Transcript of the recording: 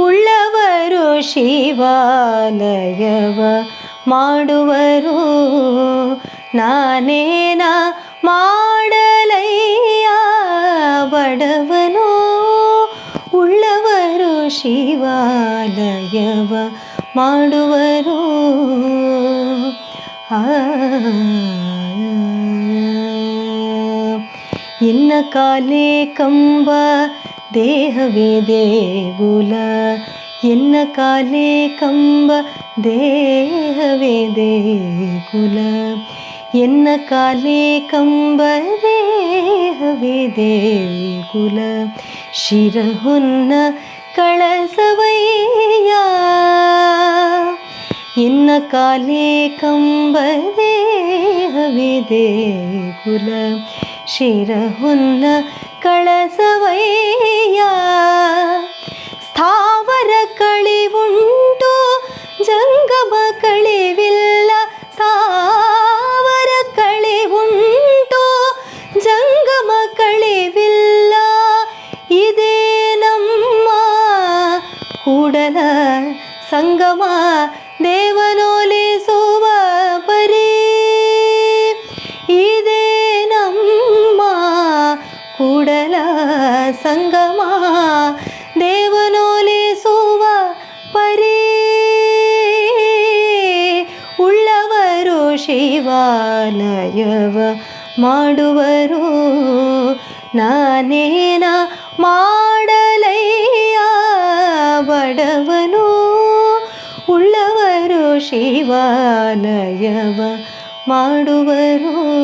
ಉಳ್ಳವರು ಶಿವಾಲಯವ ಮಾಡುವರು. ನಾನೇನ ಮಾಡಲಯ್ಯ ಬಡವನು. ಉಳ್ಳವರು ಶಿವಾಲಯವ ಮಾಡುವರು. ಇನ್ನ ಕಾಲೇ ಕಂಬ ದೇಹವೇ ದೇಗುಲ. ಎನ್ನ ಕಾಲೇ ಕಂಬ ದೇಹವೇ ದೇಗುಲ. ಎನ್ನ ಕಾಲೇ ಕಂಬ ದೇಹವೇ ದೇಗುಲ. ಶಿರಹೊನ್ನ ಕಳಸವಯ್ಯ. ಎನ್ನ ಕಾಲೇ ಕಂಬ ದೇಹವೇ ದೇಗುಲ. ಶಿರಹೊನ್ನ ಕಳಸವಯ್ಯ. ಸ್ಥಾವರ ಕಳಿವುಂಟು ಜಂಗಮ ಕಳಿವಿಲ್ಲ. ಸ್ಥಾವರ ಕಳಿವುಂಟು ಜಂಗಮ ಕಳಿವಿಲ್ಲ. ಇದೇ ನಮ್ಮ ಕೂಡಲ ಸಂಗಮ ದೇವನೊಲಿಸುವ ಪರಿ. ಇದೇ ನಮ್ಮ ಕೂಡಲ ಸಂಗಮ ದೇವನೊಲಿಸುವ ಪರಿ. ಉಳ್ಳವರು ಶಿವಾಲಯವ ಮಾಡುವರು. ನಾನೇನ ಮಾಡಲಯ್ಯ ಬಡವನು. ಉಳ್ಳವರು ಶಿವಾಲಯವ ಮಾಡುವರು.